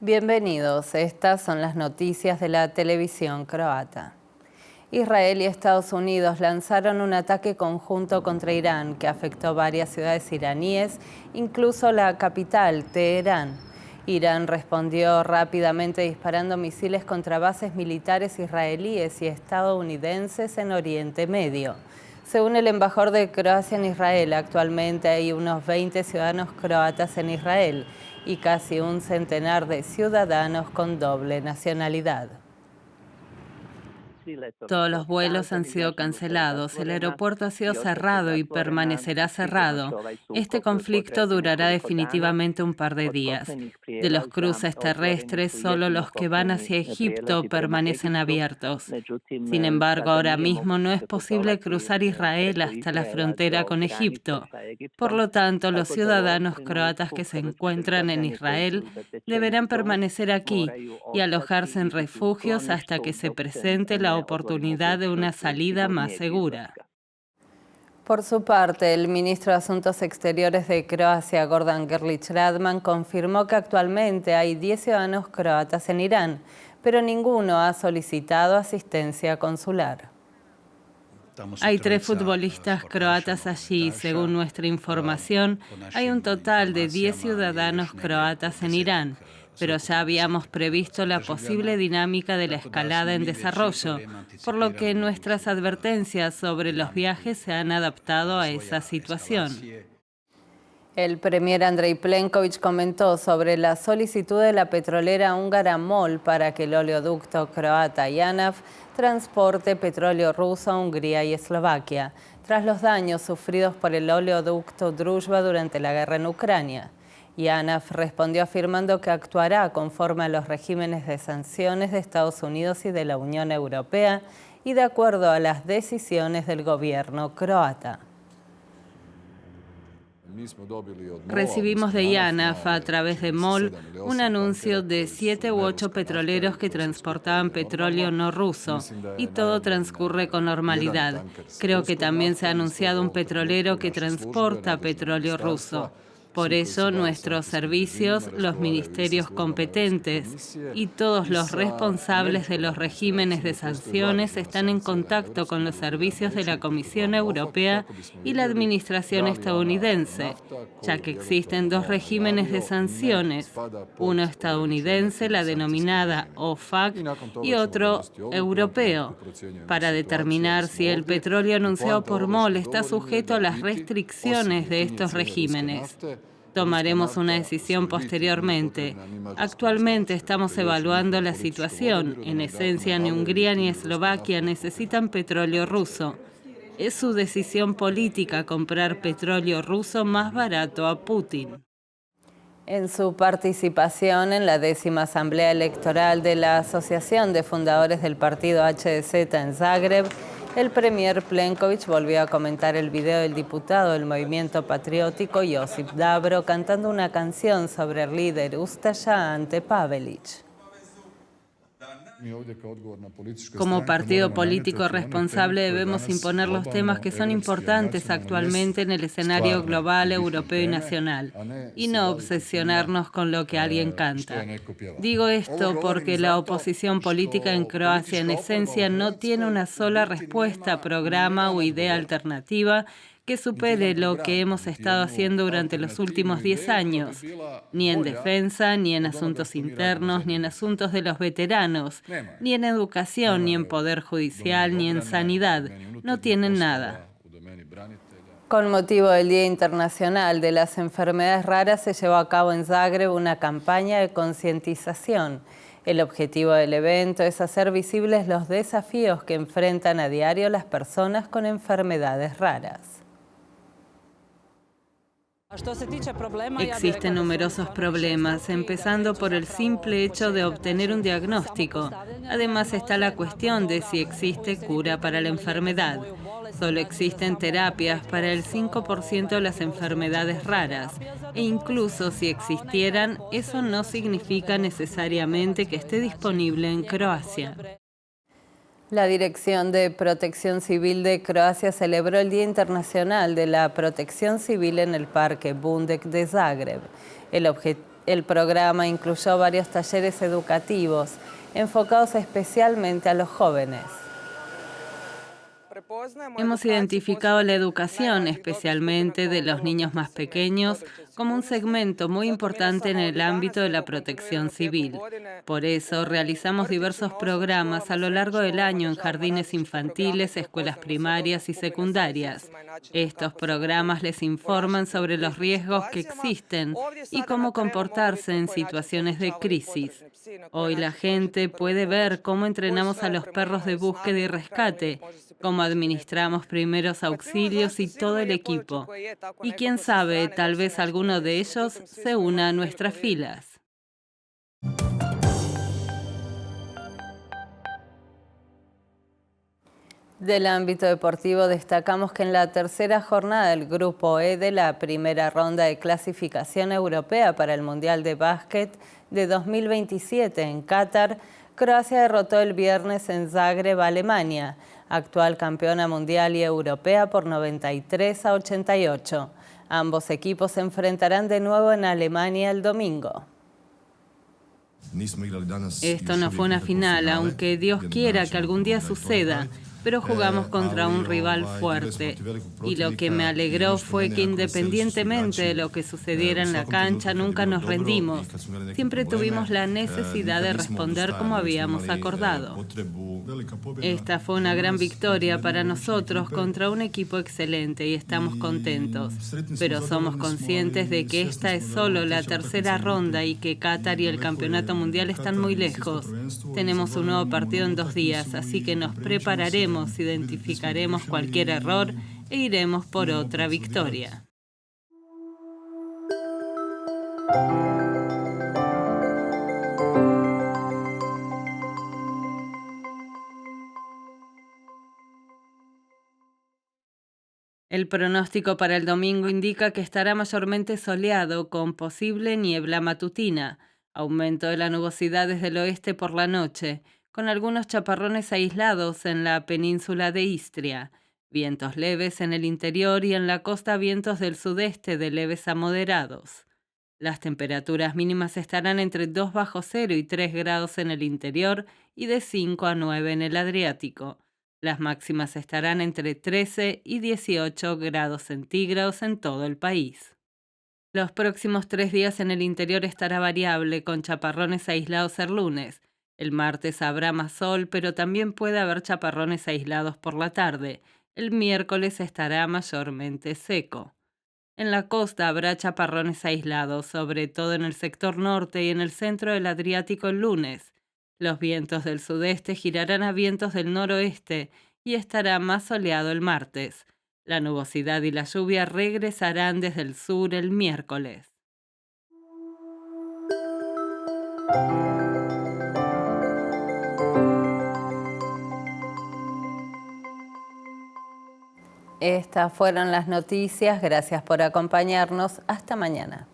Bienvenidos, estas son las noticias de la televisión croata. Israel y Estados Unidos lanzaron un ataque conjunto contra Irán que afectó varias ciudades iraníes, incluso la capital, Teherán. Irán respondió rápidamente disparando misiles contra bases militares israelíes y estadounidenses en Oriente Medio. Según el embajador de Croacia en Israel, actualmente hay unos 20 ciudadanos croatas en Israel y casi un centenar de ciudadanos con doble nacionalidad. Todos los vuelos han sido cancelados, el aeropuerto ha sido cerrado y permanecerá cerrado. Este conflicto durará definitivamente un par de días. De los cruces terrestres, solo los que van hacia Egipto permanecen abiertos. Sin embargo, ahora mismo no es posible cruzar Israel hasta la frontera con Egipto. Por lo tanto, los ciudadanos croatas que se encuentran en Israel deberán permanecer aquí y alojarse en refugios hasta que se presente la oportunidad de una salida más segura. Por su parte, el ministro de Asuntos Exteriores de Croacia, Gordan Grlić-Radman, confirmó que actualmente hay 10 ciudadanos croatas en Irán, pero ninguno ha solicitado asistencia consular. Hay 3 futbolistas croatas allí. Según nuestra información, hay un total de 10 ciudadanos croatas en Irán, pero ya habíamos previsto la posible dinámica de la escalada en desarrollo, por lo que nuestras advertencias sobre los viajes se han adaptado a esa situación. El premier Andrei Plenković comentó sobre la solicitud de la petrolera húngara MOL para que el oleoducto croata JANAF transporte petróleo ruso a Hungría y Eslovaquia, tras los daños sufridos por el oleoducto Druzhba durante la guerra en Ucrania. JANAF respondió afirmando que actuará conforme a los regímenes de sanciones de Estados Unidos y de la Unión Europea y de acuerdo a las decisiones del gobierno croata. Recibimos de JANAF a través de MOL un anuncio de 7 u 8 petroleros que transportaban petróleo no ruso y todo transcurre con normalidad. Creo que también se ha anunciado un petrolero que transporta petróleo ruso. Por eso nuestros servicios, los ministerios competentes y todos los responsables de los regímenes de sanciones están en contacto con los servicios de la Comisión Europea y la Administración estadounidense, ya que existen 2 regímenes de sanciones, uno estadounidense, la denominada OFAC, y otro europeo, para determinar si el petróleo anunciado por MOL está sujeto a las restricciones de estos regímenes. Tomaremos una decisión posteriormente. Actualmente estamos evaluando la situación. En esencia, ni Hungría ni Eslovaquia necesitan petróleo ruso. Es su decisión política comprar petróleo ruso más barato a Putin. En su participación en la 10ª Asamblea Electoral de la Asociación de Fundadores del Partido HDZ en Zagreb, el premier Plenković volvió a comentar el video del diputado del Movimiento Patriótico Josip Dabro cantando una canción sobre el líder ustaša Ante Pavelić. Como partido político responsable debemos imponer los temas que son importantes actualmente en el escenario global, europeo y nacional, y no obsesionarnos con lo que alguien canta. Digo esto porque la oposición política en Croacia en esencia no tiene una sola respuesta, programa o idea alternativa que supere lo que hemos estado haciendo durante los últimos 10 años, ni en defensa, ni en asuntos internos, ni en asuntos de los veteranos, ni en educación, ni en poder judicial, ni en sanidad. No tienen nada. Con motivo del Día Internacional de las Enfermedades Raras se llevó a cabo en Zagreb una campaña de concientización. El objetivo del evento es hacer visibles los desafíos que enfrentan a diario las personas con enfermedades raras. Existen numerosos problemas, empezando por el simple hecho de obtener un diagnóstico. Además está la cuestión de si existe cura para la enfermedad. Solo existen terapias para el 5% de las enfermedades raras, e incluso si existieran, eso no significa necesariamente que esté disponible en Croacia. La Dirección de Protección Civil de Croacia celebró el Día Internacional de la Protección Civil en el Parque Bundek de Zagreb. El El programa incluyó varios talleres educativos enfocados especialmente a los jóvenes. Hemos identificado la educación, especialmente de los niños más pequeños, como un segmento muy importante en el ámbito de la protección civil. Por eso, realizamos diversos programas a lo largo del año en jardines infantiles, escuelas primarias y secundarias. Estos programas les informan sobre los riesgos que existen y cómo comportarse en situaciones de crisis. Hoy la gente puede ver cómo entrenamos a los perros de búsqueda y rescate, cómo administramos primeros auxilios y todo el equipo. Y quién sabe, tal vez alguno de ellos se una a nuestras filas. Del ámbito deportivo destacamos que en la tercera jornada del Grupo E de la primera ronda de clasificación europea para el Mundial de Básquet de 2027 en Qatar, Croacia derrotó el viernes en Zagreb a Alemania, actual campeona mundial y europea, por 93-88. Ambos equipos se enfrentarán de nuevo en Alemania el domingo. Esto no fue una final, aunque Dios quiera que algún día suceda, pero jugamos contra un rival fuerte. Y lo que me alegró fue que independientemente de lo que sucediera en la cancha, nunca nos rendimos. Siempre tuvimos la necesidad de responder como habíamos acordado. Esta fue una gran victoria para nosotros contra un equipo excelente y estamos contentos. Pero somos conscientes de que esta es solo la tercera ronda y que Qatar y el Campeonato Mundial están muy lejos. Tenemos un nuevo partido en 2 días, así que nos prepararemos, identificaremos cualquier error e iremos por otra victoria. El pronóstico para el domingo indica que estará mayormente soleado, con posible niebla matutina, aumento de la nubosidad desde el oeste por la noche, con algunos chaparrones aislados en la península de Istria, vientos leves en el interior y en la costa vientos del sudeste de leves a moderados. Las temperaturas mínimas estarán entre 2 bajo cero y 3 grados en el interior y de 5 a 9 en el Adriático. Las máximas estarán entre 13 y 18 grados centígrados en todo el país. Los próximos 3 días en el interior estará variable, con chaparrones aislados el lunes. El martes habrá más sol, pero también puede haber chaparrones aislados por la tarde. El miércoles estará mayormente seco. En la costa habrá chaparrones aislados, sobre todo en el sector norte y en el centro del Adriático el lunes. Los vientos del sudeste girarán a vientos del noroeste y estará más soleado el martes. La nubosidad y la lluvia regresarán desde el sur el miércoles. Estas fueron las noticias. Gracias por acompañarnos. Hasta mañana.